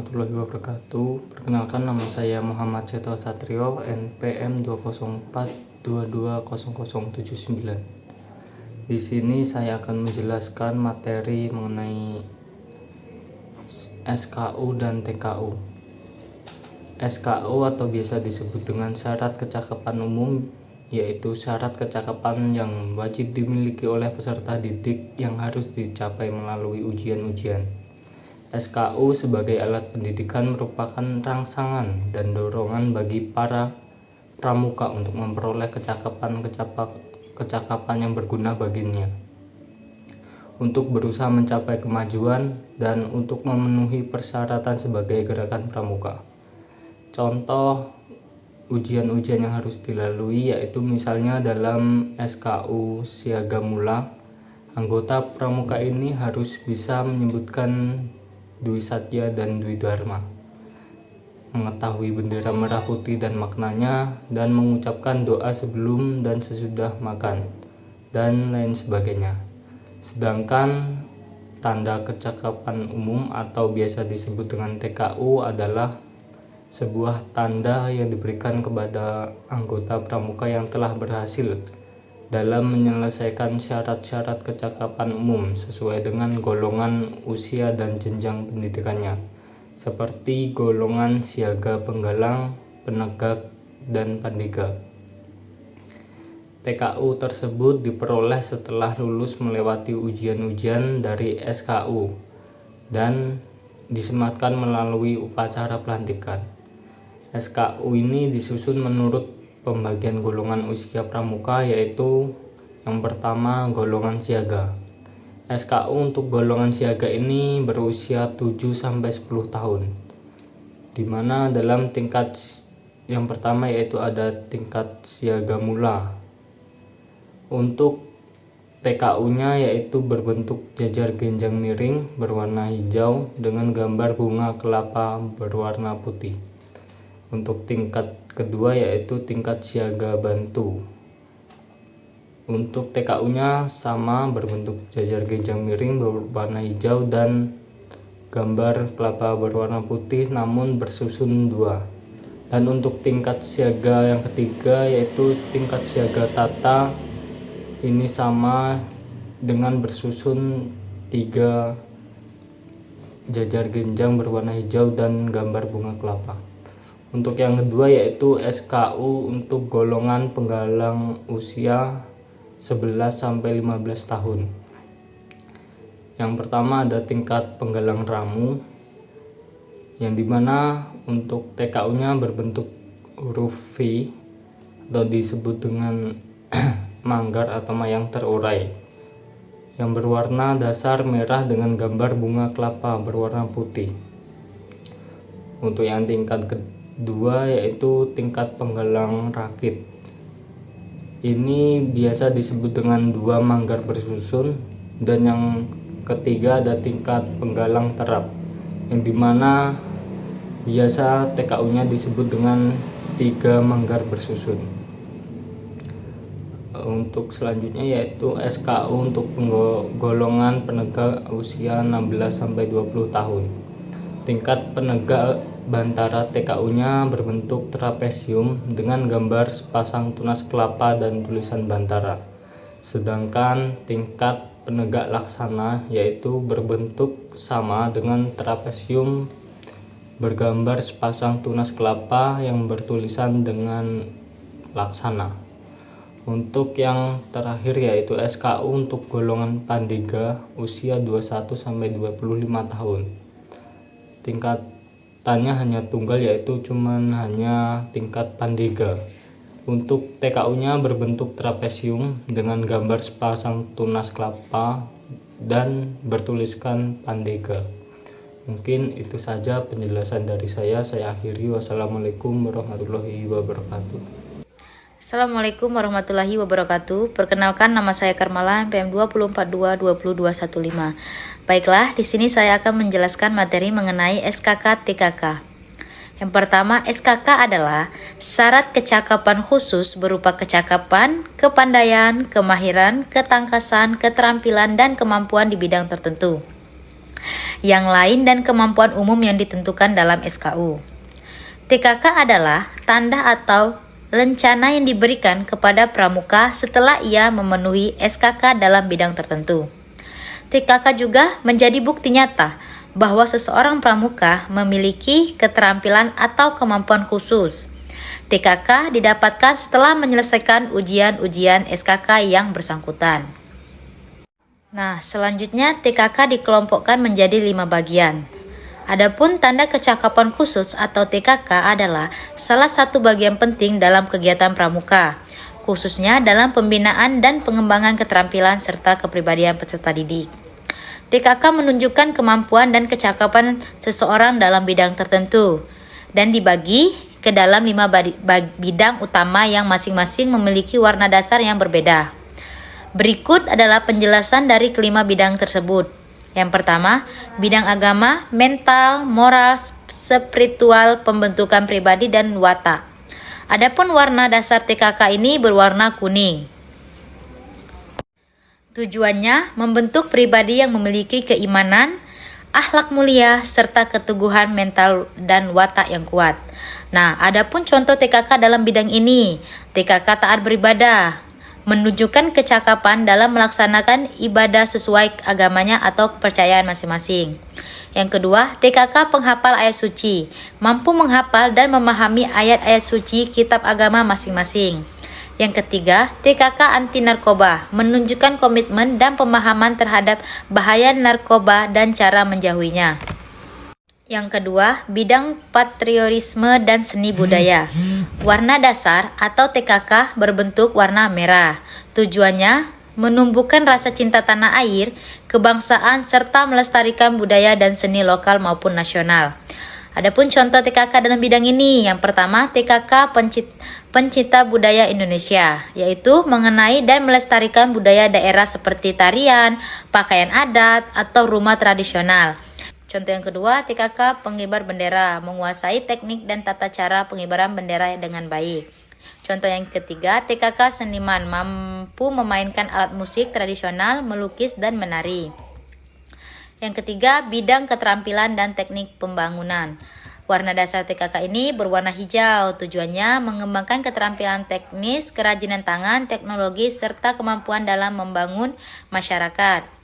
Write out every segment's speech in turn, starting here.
warahmatullahi wabarakatuh. Perkenalkan, nama saya Muhammad Seto Satrio, NPM 204220079. Di sini saya akan menjelaskan materi mengenai SKU dan TKU. SKU atau biasa disebut dengan syarat kecakapan umum, yaitu syarat kecakapan yang wajib dimiliki oleh peserta didik yang harus dicapai melalui ujian-ujian. SKU sebagai alat pendidikan merupakan rangsangan dan dorongan bagi para pramuka untuk memperoleh kecakapan yang berguna baginya, untuk berusaha mencapai kemajuan dan untuk memenuhi persyaratan sebagai gerakan pramuka. Contoh ujian-ujian yang harus dilalui yaitu misalnya dalam SKU Siaga Mula, anggota pramuka ini harus bisa menyebutkan Dwi Satya dan Dwi Dharma, mengetahui bendera merah putih dan maknanya, dan mengucapkan doa sebelum dan sesudah makan, dan lain sebagainya. Sedangkan tanda kecakapan umum atau biasa disebut dengan TKU adalah sebuah tanda yang diberikan kepada anggota pramuka yang telah berhasil dalam menyelesaikan syarat-syarat kecakapan umum sesuai dengan golongan usia dan jenjang pendidikannya, seperti golongan siaga, penggalang, penegak, dan pandega. TKU tersebut diperoleh setelah lulus melewati ujian-ujian dari SKU dan disematkan melalui upacara pelantikan. SKU ini disusun menurut pembagian golongan usia pramuka, yaitu yang pertama golongan siaga. SKU untuk golongan siaga ini berusia 7-10 tahun, dimana dalam tingkat yang pertama yaitu ada tingkat siaga mula. Untuk TKU-nya yaitu berbentuk jajar genjang miring berwarna hijau dengan gambar bunga kelapa berwarna putih. Untuk tingkat kedua yaitu tingkat siaga bantu. Untuk TKU-nya sama, berbentuk jajar genjang miring berwarna hijau dan gambar kelapa berwarna putih namun bersusun dua. Dan untuk tingkat siaga yang ketiga yaitu tingkat siaga tata, ini sama dengan bersusun tiga jajar genjang berwarna hijau dan gambar bunga kelapa. Untuk yang kedua yaitu SKU untuk golongan penggalang usia 11-15 tahun. Yang pertama ada tingkat penggalang ramu, yang dimana untuk TKU-nya berbentuk huruf V atau disebut dengan manggar atau mayang terurai, yang berwarna dasar merah dengan gambar bunga kelapa berwarna putih. Untuk yang tingkat kedua yaitu tingkat penggalang rakit, ini biasa disebut dengan dua manggar bersusun. Dan yang ketiga ada tingkat penggalang terap, yang dimana biasa TKU-nya disebut dengan tiga manggar bersusun. Untuk selanjutnya yaitu SKU untuk golongan penegak usia 16-20 tahun. Tingkat penegak bantara TKU-nya berbentuk trapesium dengan gambar sepasang tunas kelapa dan tulisan bantara. Sedangkan tingkat penegak laksana yaitu berbentuk sama dengan trapesium bergambar sepasang tunas kelapa yang bertulisan dengan laksana. Untuk yang terakhir yaitu SKU untuk golongan pandega usia 21-25 tahun. Tingkatannya hanya tunggal yaitu hanya tingkat pandega. Untuk TKU-nya berbentuk trapesium dengan gambar sepasang tunas kelapa dan bertuliskan pandega. Mungkin itu saja penjelasan dari saya. Saya akhiri. Wassalamualaikum warahmatullahi wabarakatuh. Assalamualaikum warahmatullahi wabarakatuh. Perkenalkan, nama saya Karmala, NPM 204222215. Baiklah, di sini saya akan menjelaskan materi mengenai SKK TKK. Yang pertama, SKK adalah syarat kecakapan khusus berupa kecakapan, kepandaian, kemahiran, ketangkasan, keterampilan, dan kemampuan di bidang tertentu. yang lain dan kemampuan umum yang ditentukan dalam SKU. TKK adalah tanda atau lencana yang diberikan kepada pramuka setelah ia memenuhi SKK dalam bidang tertentu. TKK juga menjadi bukti nyata bahwa seseorang pramuka memiliki keterampilan atau kemampuan khusus. TKK didapatkan setelah menyelesaikan ujian-ujian SKK yang bersangkutan. Nah, selanjutnya TKK dikelompokkan menjadi 5 bagian. Adapun tanda kecakapan khusus atau TKK adalah salah satu bagian penting dalam kegiatan pramuka, khususnya dalam pembinaan dan pengembangan keterampilan serta kepribadian peserta didik. TKK menunjukkan kemampuan dan kecakapan seseorang dalam bidang tertentu dan dibagi ke dalam 5 bidang utama yang masing-masing memiliki warna dasar yang berbeda. Berikut adalah penjelasan dari kelima bidang tersebut. Yang pertama, bidang agama, mental, moral, spiritual, pembentukan pribadi, dan watak. Adapun warna dasar TKK ini berwarna kuning. Tujuannya membentuk pribadi yang memiliki keimanan, akhlak mulia, serta keteguhan mental dan watak yang kuat. Nah, adapun contoh TKK dalam bidang ini, TKK taat beribadah, menunjukkan kecakapan dalam melaksanakan ibadah sesuai agamanya atau kepercayaan masing-masing. Yang kedua, TKK penghafal ayat suci, mampu menghafal dan memahami ayat-ayat suci kitab agama masing-masing. Yang ketiga, TKK anti narkoba, menunjukkan komitmen dan pemahaman terhadap bahaya narkoba dan cara menjauhinya. Yang kedua, bidang patriotisme dan seni budaya. Warna dasar atau TKK berbentuk warna merah. Tujuannya menumbuhkan rasa cinta tanah air, kebangsaan, serta melestarikan budaya dan seni lokal maupun nasional. Adapun contoh TKK dalam bidang ini, yang pertama TKK pencinta budaya Indonesia, yaitu mengenai dan melestarikan budaya daerah seperti tarian, pakaian adat, atau rumah tradisional. Contoh yang kedua, TKK pengibar bendera, menguasai teknik dan tata cara pengibaran bendera dengan baik. Contoh yang ketiga, TKK seniman, mampu memainkan alat musik tradisional, melukis, dan menari. Yang ketiga, bidang keterampilan dan teknik pembangunan. Warna dasar TKK ini berwarna hijau, tujuannya mengembangkan keterampilan teknis, kerajinan tangan, teknologi, serta kemampuan dalam membangun masyarakat.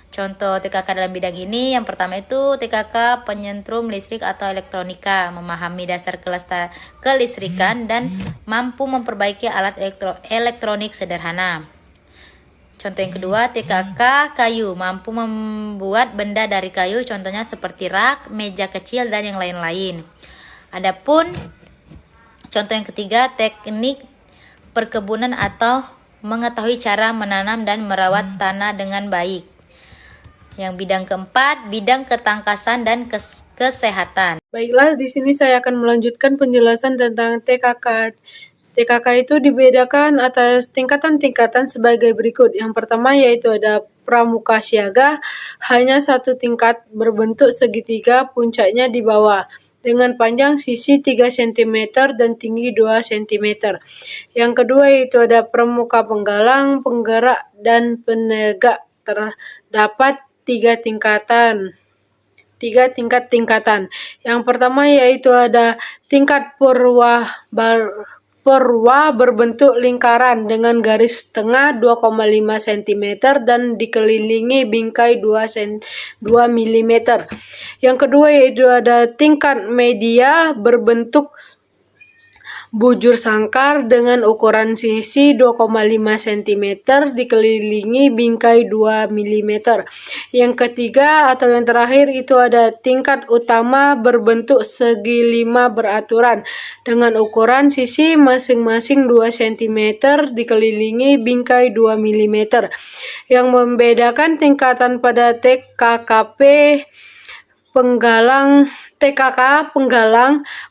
Contoh TKK dalam bidang ini, yang pertama itu TKK penyentrum listrik atau elektronika, memahami dasar kelistrikan dan mampu memperbaiki alat elektronik sederhana. Contoh yang kedua, TKK kayu, mampu membuat benda dari kayu, contohnya seperti rak, meja kecil, dan yang lain-lain. Adapun contoh yang ketiga, teknik perkebunan atau mengetahui cara menanam dan merawat tanah dengan baik. Yang bidang keempat, bidang ketangkasan dan kesehatan. Baiklah, di sini saya akan melanjutkan penjelasan tentang TKK. TKK itu dibedakan atas tingkatan-tingkatan sebagai berikut. Yang pertama yaitu ada pramuka siaga, hanya satu tingkat berbentuk segitiga, puncaknya di bawah, dengan panjang sisi 3 cm dan tinggi 2 cm. Yang kedua yaitu ada pramuka penggalang, penggerak, dan penegak. Terdapat tiga tingkat tingkatan. Yang pertama yaitu ada tingkat purwa berbentuk lingkaran dengan garis tengah 2,5 cm dan dikelilingi bingkai 2 mm. Yang kedua yaitu ada tingkat media berbentuk bujur sangkar dengan ukuran sisi 2,5 cm dikelilingi bingkai 2 mm. Yang ketiga atau yang terakhir itu ada tingkat utama berbentuk segi 5 beraturan dengan ukuran sisi masing-masing 2 cm dikelilingi bingkai 2 mm. Yang membedakan tingkatan pada TKK penggalang,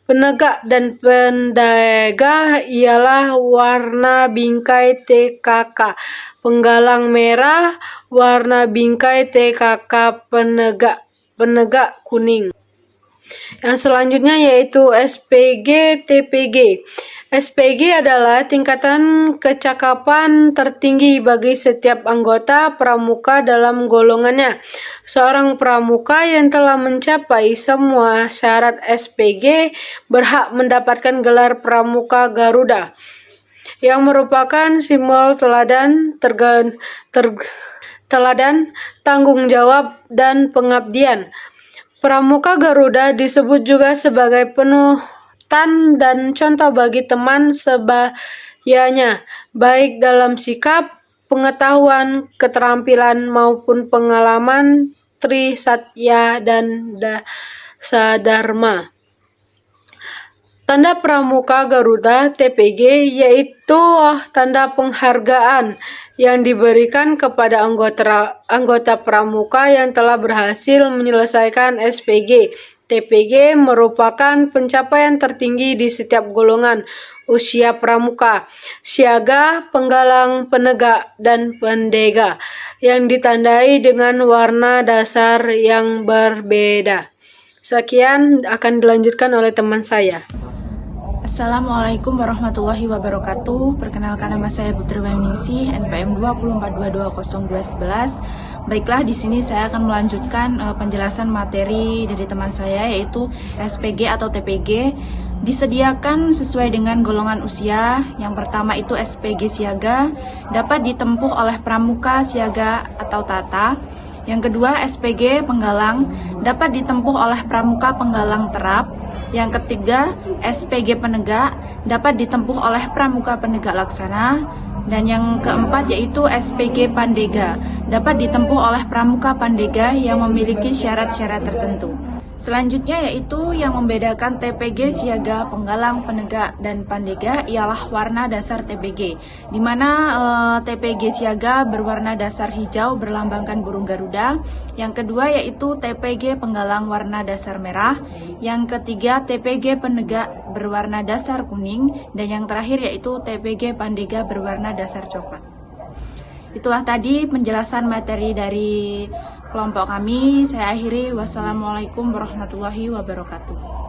penegak, dan pendega ialah warna bingkai TKK penggalang merah, warna bingkai TKK penegak kuning. Yang selanjutnya yaitu SPG TPG. SPG adalah tingkatan kecakapan tertinggi bagi setiap anggota pramuka dalam golongannya. Seorang pramuka yang telah mencapai semua syarat SPG berhak mendapatkan gelar Pramuka Garuda, yang merupakan simbol teladan, tanggung jawab, dan pengabdian. Pramuka Garuda disebut juga sebagai panutan dan contoh bagi teman sebayanya, baik dalam sikap, pengetahuan, keterampilan, maupun pengalaman Trisatya dan Sadharma. Tanda Pramuka Garuda TPG yaitu tanda penghargaan yang diberikan kepada anggota pramuka yang telah berhasil menyelesaikan SPG. TPG merupakan pencapaian tertinggi di setiap golongan usia pramuka, siaga, penggalang, penegak, dan pendega, yang ditandai dengan warna dasar yang berbeda. Sekian akan dilanjutkan oleh teman saya. Assalamualaikum warahmatullahi wabarakatuh. Perkenalkan, nama saya Putri Weminingsih, NPM 2422021. Baiklah, di sini saya akan melanjutkan penjelasan materi dari teman saya, yaitu SPG atau TPG. Disediakan sesuai dengan golongan usia. Yang pertama itu SPG siaga, dapat ditempuh oleh pramuka siaga atau tata. Yang kedua SPG penggalang, dapat ditempuh oleh pramuka penggalang terap. Yang ketiga, SPG penegak, dapat ditempuh oleh pramuka penegak laksana. Dan yang keempat yaitu SPG pandega, dapat ditempuh oleh pramuka pandega yang memiliki syarat-syarat tertentu. Selanjutnya yaitu yang membedakan TPG siaga, penggalang, penegak, dan pandega ialah warna dasar TPG, di mana TPG siaga berwarna dasar hijau berlambangkan burung Garuda. Yang kedua yaitu TPG penggalang warna dasar merah. Yang ketiga TPG penegak berwarna dasar kuning. Dan yang terakhir yaitu TPG pandega berwarna dasar coklat. Itulah tadi penjelasan materi dari kelompok kami. Saya akhiri. Wassalamualaikum warahmatullahi wabarakatuh.